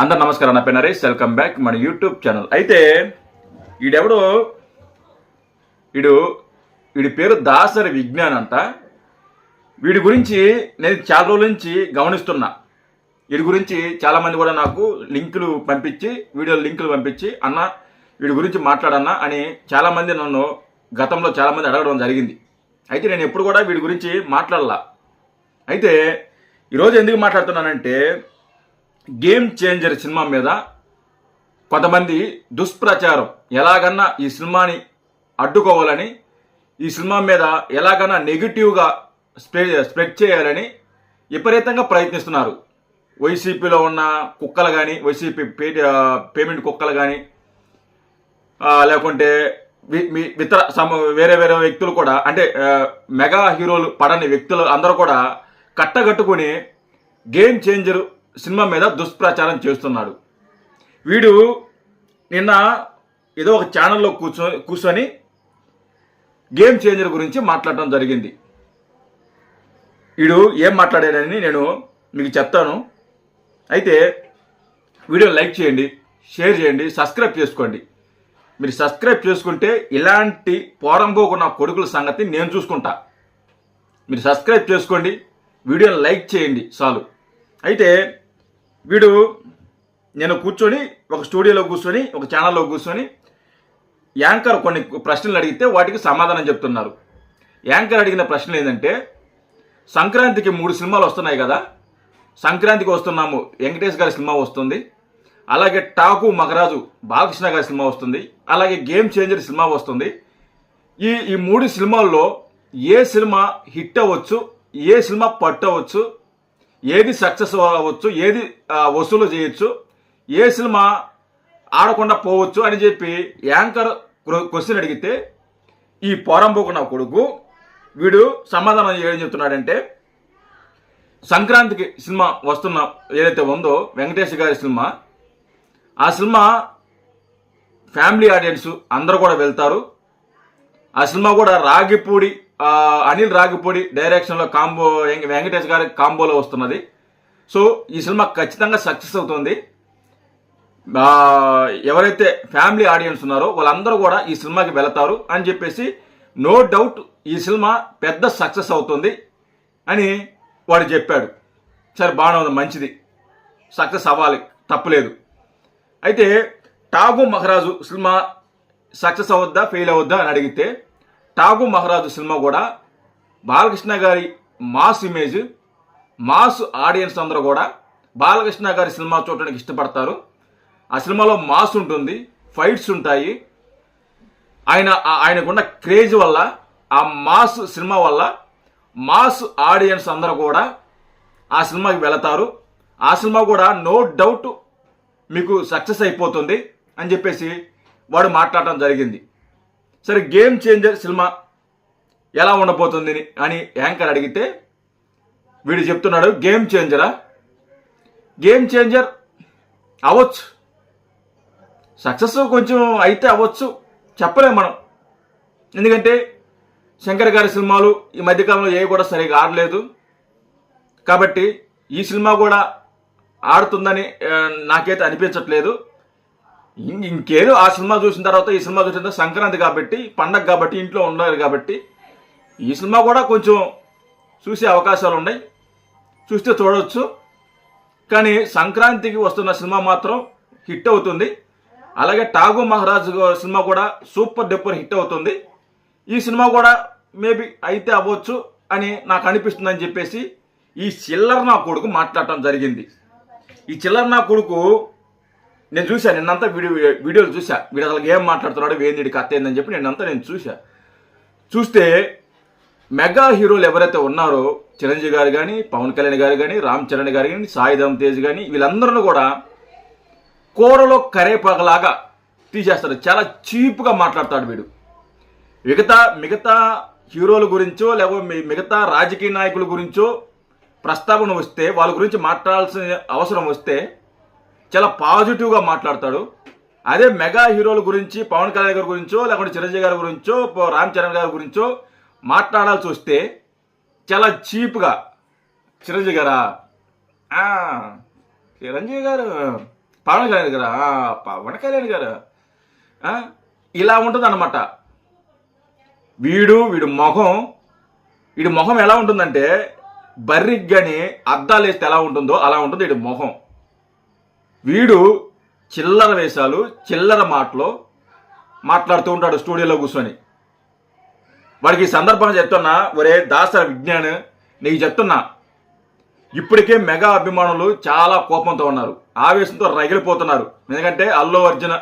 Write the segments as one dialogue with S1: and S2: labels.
S1: అందరు నమస్కారం. నా పేరు నరేష్. వెల్కమ్ బ్యాక్ మన యూట్యూబ్ ఛానల్. అయితే ఈడెవడో వీడి పేరు దాసరి విజ్ఞాన్ అంట. వీడి గురించి నేను చాలా రోజుల నుంచి గమనిస్తున్నా. వీడి గురించి చాలామంది కూడా నాకు వీడియో లింకులు పంపించి అన్న వీడి గురించి మాట్లాడన్నా అని చాలామంది నన్ను గతంలో చాలామంది అడగడం జరిగింది. అయితే నేను ఎప్పుడు కూడా వీడి గురించి మాట్లాడలా. అయితే ఈరోజు ఎందుకు మాట్లాడుతున్నానంటే, గేమ్ చేంజర్ సినిమా మీద కొంతమంది దుష్ప్రచారం ఎలాగన్నా ఈ సినిమాని అడ్డుకోవాలని, ఈ సినిమా మీద ఎలాగన్నా నెగిటివ్గా స్ప్రెడ్ చేయాలని విపరీతంగా ప్రయత్నిస్తున్నారు. వైసీపీలో ఉన్న కుక్కలు కానీ, వైసీపీ పేమెంట్ కుక్కలు కానీ, లేకుంటే ఇతర వేరే వ్యక్తులు కూడా, అంటే మెగా హీరోలు పడని వ్యక్తులు అందరూ కూడా కట్టగట్టుకుని గేమ్ చేంజర్ సినిమా మీద దుష్ప్రచారం చేస్తున్నాడు. వీడు నిన్న ఏదో ఒక ఛానల్లో కూర్చొని గేమ్ చేంజర్ గురించి మాట్లాడటం జరిగింది. వీడు ఏం మాట్లాడాడని నేను మీకు చెప్తాను. అయితే వీడియో లైక్ చేయండి, షేర్ చేయండి, సబ్స్క్రైబ్ చేసుకోండి. మీరు సబ్స్క్రైబ్ చేసుకుంటే ఇలాంటి పోరంబోకున్న కొడుకుల సంగతి నేను చూసుకుంటా. మీరు సబ్స్క్రైబ్ చేసుకోండి, వీడియోని లైక్ చేయండి చాలు. అయితే వీడు నేను ఒక స్టూడియోలో కూర్చొని, ఒక ఛానల్లో కూర్చొని యాంకర్ కొన్ని ప్రశ్నలు అడిగితే వాటికి సమాధానం చెప్తున్నారు. యాంకర్ అడిగిన ప్రశ్నలు ఏంటంటే, సంక్రాంతికి 3 సినిమాలు వస్తున్నాయి కదా, సంక్రాంతికి వస్తున్నాము వెంకటేష్ గారి సినిమా వస్తుంది, అలాగే టాకు మగరాజు బాలకృష్ణ గారి సినిమా వస్తుంది, అలాగే గేమ్ చేంజర్ సినిమా వస్తుంది. ఈ 3 సినిమాల్లో ఏ సినిమా హిట్ అవ్వచ్చు, ఏ సినిమా పట్టవచ్చు, ఏది సక్సెస్ అవ్వచ్చు, ఏది వసూలు చేయొచ్చు, ఏ సినిమా ఆడకుండా పోవచ్చు అని చెప్పి యాంకర్ క్వశ్చన్ అడిగితే, ఈ పోరంబోకున్న కొడుకు వీడు సమాధానం ఏం చెప్తున్నాడంటే, సంక్రాంతికి సినిమా వస్తున్న ఏదైతే ఉందో వెంకటేష్ గారి సినిమా, ఆ సినిమా ఫ్యామిలీ ఆడియన్స్ అందరూ కూడా వెళ్తారు. ఆ సినిమా కూడా అనిల్ రాగిపూడి డైరెక్షన్లో వెంకటేష్ గారి కాంబోలో వస్తున్నది. సో ఈ సినిమా ఖచ్చితంగా సక్సెస్ అవుతుంది. ఎవరైతే ఫ్యామిలీ ఆడియన్స్ ఉన్నారో వాళ్ళందరూ కూడా ఈ సినిమాకి వెళతారు అని చెప్పేసి, నో డౌట్ ఈ సినిమా పెద్ద సక్సెస్ అవుతుంది అని వాడు చెప్పాడు. సరే, బాగానే ఉంది, మంచిది, సక్సెస్ అవ్వాలి, తప్పులేదు. అయితే టాగు మహారాజు సినిమా సక్సెస్ అవద్దా, ఫెయిల్ అవద్దా అని అడిగితే, టాగు మహారాజు సినిమా కూడా బాలకృష్ణ గారి మాస్ ఇమేజ్, మాస్ ఆడియన్స్ అందరూ కూడా బాలకృష్ణ గారి సినిమా చూడటానికి ఇష్టపడతారు. ఆ సినిమాలో మాస్ ఉంటుంది, ఫైట్స్ ఉంటాయి. ఆయనకున్న క్రేజ్ వల్ల, ఆ మాస్ సినిమా వల్ల మాస్ ఆడియన్స్ అందరూ కూడా ఆ సినిమాకి వెళతారు. ఆ సినిమా కూడా నో డౌట్ మీకు సక్సెస్ అయిపోతుంది అని చెప్పేసి వాడు మాట్లాడటం జరిగింది. సరే, గేమ్ చేంజర్ సినిమా ఎలా ఉండబోతుంది అని యాంకర్ అడిగితే వీడు చెప్తున్నాడు, గేమ్ చేంజర్ అవ్వచ్చు, సక్సెస్ కొంచెం అయితే అవ్వచ్చు, చెప్పలేము మనం. ఎందుకంటే శంకర్ గారి సినిమాలు ఈ మధ్యకాలంలో ఏవి కూడా సరిగా ఆడలేదు. కాబట్టి ఈ సినిమా కూడా ఆడుతుందని నాకైతే అనిపించట్లేదు. ఇంకేదో ఆ సినిమా చూసిన తర్వాత, ఈ సినిమా చూసిన తర్వాత సంక్రాంతి కాబట్టి, పండగ కాబట్టి, ఇంట్లో ఉండాలి కాబట్టి ఈ సినిమా కూడా కొంచెం చూసే అవకాశాలు ఉన్నాయి, చూస్తే చూడవచ్చు. కానీ సంక్రాంతికి వస్తున్న సినిమా మాత్రం హిట్ అవుతుంది. అలాగే టాగు మహారాజ్ సినిమా కూడా సూపర్ డూపర్ హిట్ అవుతుంది. ఈ సినిమా కూడా మేబీ అయితే అవ్వచ్చు అని నాకు అనిపిస్తుందని చెప్పేసి ఈ చిల్లర నా కొడుకు మాట్లాడటం జరిగింది. ఈ చిల్లర నా కొడుకు నేను చూశాను, నిన్నంతా వీడియోలు చూసా. వీడు అసలు ఏం మాట్లాడుతున్నాడు, వేందిడి కథ ఏందని చెప్పి నేను చూస్తే మెగా హీరోలు ఎవరైతే ఉన్నారో, చిరంజీవి గారు కానీ, పవన్ కళ్యాణ్ గారు కానీ, రామ్ చరణ్ గారు కానీ, సాయి ధరమ్ తేజ్ కానీ, వీళ్ళందరూ కూడా కూరలో కరేపాకలాగా తీసేస్తాడు. చాలా చీప్గా మాట్లాడతాడు వీడు. మిగతా హీరోల గురించో లేకపోతే మిగతా రాజకీయ నాయకుల గురించో ప్రస్తావన వస్తే, వాళ్ళ గురించి మాట్లాడాల్సిన అవసరం వస్తే చాలా పాజిటివ్గా మాట్లాడతాడు. అదే మెగా హీరోల గురించి, పవన్ కళ్యాణ్ గారి గురించో లేకుంటే చిరంజీవి గారి గురించో, రామ్ చరణ్ గారి గురించో మాట్లాడాల్సి వస్తే చాలా చీప్గా, చిరంజీవి గారు పవన్ కళ్యాణ్ గారు పవన్ కళ్యాణ్ గారు ఇలా ఉంటుంది అన్నమాట. వీడి మొహం ఎలా ఉంటుందంటే బర్రికి కానీ అద్దాలు వేస్తే ఎలా ఉంటుందో అలా ఉంటుంది వీడి మొహం. వీడు చిల్లర వేషాలు చిల్లర మాటలు మాట్లాడుతూ ఉంటాడు స్టూడియోలో కూర్చొని. వాడికి ఈ సందర్భంగా చెప్తున్నా, ఒరే దాసర విజ్ఞాన్ నీకు చెప్తున్నా, ఇప్పటికే మెగా అభిమానులు చాలా కోపంతో ఉన్నారు, ఆవేశంతో రగిలిపోతున్నారు. ఎందుకంటే అల్లు అర్జున్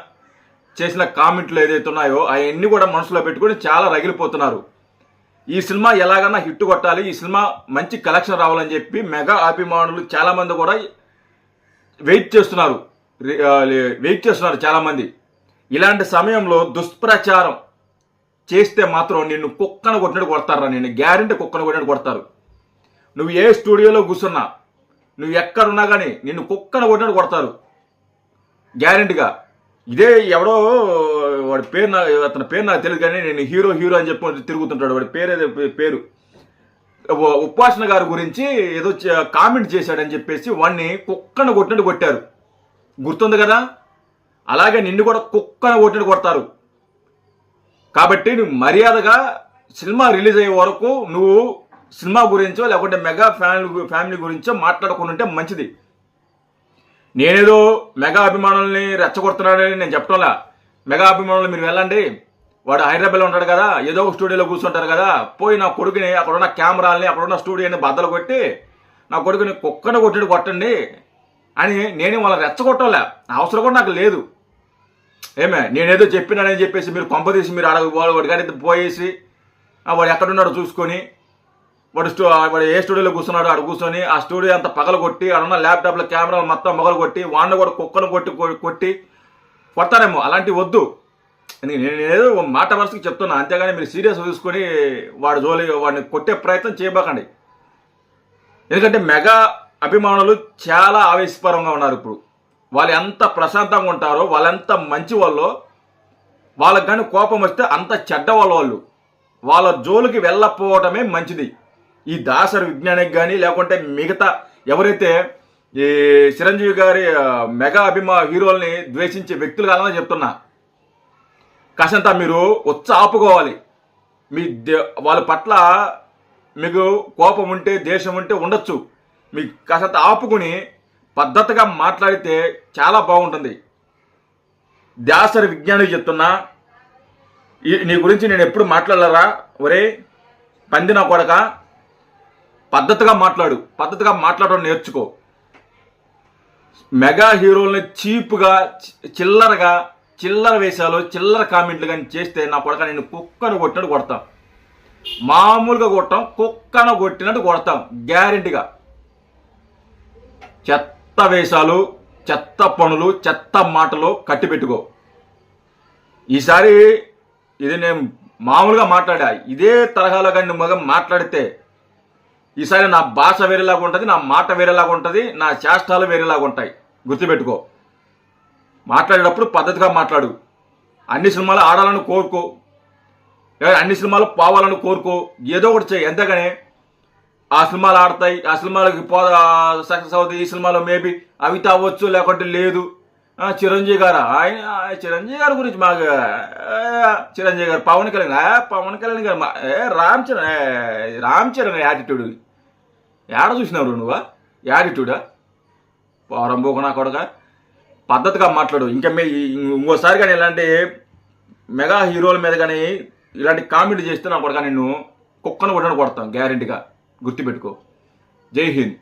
S1: చేసిన కామెంట్లు ఏదైతే ఉన్నాయో అవన్నీ కూడా మనసులో పెట్టుకుని చాలా రగిలిపోతున్నారు. ఈ సినిమా ఎలాగన్నా హిట్ కొట్టాలి, ఈ సినిమా మంచి కలెక్షన్ రావాలని చెప్పి మెగా అభిమానులు చాలామంది కూడా వెయిట్ చేస్తున్నారు చాలామంది. ఇలాంటి సమయంలో దుష్ప్రచారం చేస్తే మాత్రం నిన్ను కుక్కను కొట్టినట్టు కొడతారా, నేను గ్యారెంటీ కుక్కను కొట్టినట్టు కొడతారు. నువ్వు ఏ స్టూడియోలో కూర్చున్నా, నువ్వు ఎక్కడున్నా కానీ నిన్ను కుక్కను కొట్టినట్టు కొడతారు గ్యారెంటీగా. ఇదే ఎవడో వాడి పేరు అతని పేరు నాకు తెలియదు కానీ నేను హీరో అని చెప్పి తిరుగుతుంటాడు. వాడి పేరు ఉపాసన గారి గురించి ఏదో కామెంట్ చేశాడని చెప్పేసి వాడిని కుక్కను కొట్టినట్టు కొట్టారు, గుర్తుంది కదా. అలాగే నిన్ను కూడా కుక్కను కొట్టినట్టు కొడతారు. కాబట్టి నువ్వు మర్యాదగా సినిమా రిలీజ్ అయ్యే వరకు నువ్వు సినిమా గురించో లేకుంటే మెగా ఫ్యామిలీ గురించో మాట్లాడకుండా ఉంటే మంచిది. నేనేదో మెగా అభిమానుల్ని రెచ్చగొడుతున్నాడని నేను చెప్పడంలా. మెగా అభిమానులు మీరు వెళ్ళండి, వాడు హైదరాబాద్లో ఉంటాడు కదా, ఏదో ఒక స్టూడియోలో కూర్చుంటారు కదా, పోయి నా కొడుకుని అక్కడున్న కెమెరాలని అక్కడున్న స్టూడియోని బద్దలు కొట్టి నా కొడుకుని కుక్కను కొట్టినట్టు కొట్టండి అని నేను వాళ్ళని రెచ్చగొట్టలే, అవసరం కూడా నాకు లేదు. నేనేదో చెప్పినానని చెప్పేసి మీరు పంపదీసి మీరు వాడి కానీ పోయేసి వాడు ఎక్కడున్నాడో చూసుకొని వాడు ఏ స్టూడియోలో కూర్చున్నాడో అక్కడ కూర్చొని ఆ స్టూడియో అంతా పగలు కొట్టి అడున్న ల్యాప్టాప్లో కెమెరాలు మొత్తం పగలు కొట్టి వాడిని కూడా కుక్కను కొట్టి కొడతారేమో. అలాంటివి వద్దు. నేనేదో మాట వరుసకి చెప్తున్నా, అంతేగాని మీరు సీరియస్ తీసుకొని వాడిని కొట్టే ప్రయత్నం చేయబాకండి. ఎందుకంటే మెగా అభిమానులు చాలా ఆవేశపరంగా ఉన్నారు. ఇప్పుడు వాళ్ళు ఎంత ప్రశాంతంగా ఉంటారో, వాళ్ళెంత మంచి వాళ్ళో, వాళ్ళకి కానీ కోపం వస్తే అంత చెడ్డ వాళ్ళ జోలికి వెళ్ళకపోవటమే మంచిది. ఈ దాసర విజ్ఞానికి కానీ లేకుంటే మిగతా ఎవరైతే ఈ చిరంజీవి గారి మెగా హీరోల్ని ద్వేషించే వ్యక్తులు కాదని చెప్తున్నా, కాసంత మీరు ఆపుకోవాలి. వాళ్ళ పట్ల మీకు కోపం ఉంటే ద్వేషం ఉంటే ఉండొచ్చు, మీకు కాసంత ఆపుకుని పద్ధతిగా మాట్లాడితే చాలా బాగుంటుంది. దాసర విజ్ఞానికి చెప్తున్నా, నీ గురించి నేను ఎప్పుడు మాట్లాడలరా, ఒరే పంది నా కొడక, పద్ధతిగా మాట్లాడడం నేర్చుకో. మెగా హీరోల్ని చీప్గా చిల్లర వేషాలు చిల్లర కామెంట్లు కానీ చేస్తే నా కొడక నేను కుక్కను కొట్టినట్టు కొడతాం, మామూలుగా కొట్టాం, కుక్కను కొట్టినట్టు కొడతాం గ్యారెంటీగా. చెత్త వేషాలు, చెత్త పనులు, చెత్త మాటలు కట్టిపెట్టుకో. ఈసారి ఇది నేను మామూలుగా మాట్లాడా, ఇదే తరహాలో కానీ నువ్వు మాట్లాడితే ఈసారి నా భాష వేరేలాగా ఉంటుంది, నా మాట వేరేలాగా ఉంటుంది, నా చేష్టాలు వేరేలాగా ఉంటాయి. గుర్తుపెట్టుకో. మాట్లాడేటప్పుడు పద్ధతిగా మాట్లాడు. అన్ని సినిమాలు ఆడాలని కోరుకో, అన్ని సినిమాలు పోవాలని కోరుకో, ఏదో ఒకటి చేయి. ఎంతగానే ఆ సినిమాలు ఆడతాయి, ఆ సినిమాలకి సక్సెస్ అవుతాయి, ఈ సినిమాలో మేబీ అవిత అవ్వచ్చు లేకుంటే లేదు. చిరంజీవి గారి గురించి మాకు చిరంజీవి గారు, పవన్ కళ్యాణ్ గారు, రామ్ చరణ్ యాటిట్యూడ్ ఏడ చూసినావు నువ్వా? యాటిట్యూడా పోరంబోకు నా కొడక. పద్ధతిగా మాట్లాడు. ఇంకోసారి కానీ ఇలాంటి మెగా హీరోల మీద కానీ ఇలాంటి కామెంట్ చేస్తే నా కొడక నిన్ను కుక్కను కొట్టడం కొడతాం గ్యారెంటీగా. గుర్తుపెట్టుకో. జై హింద్.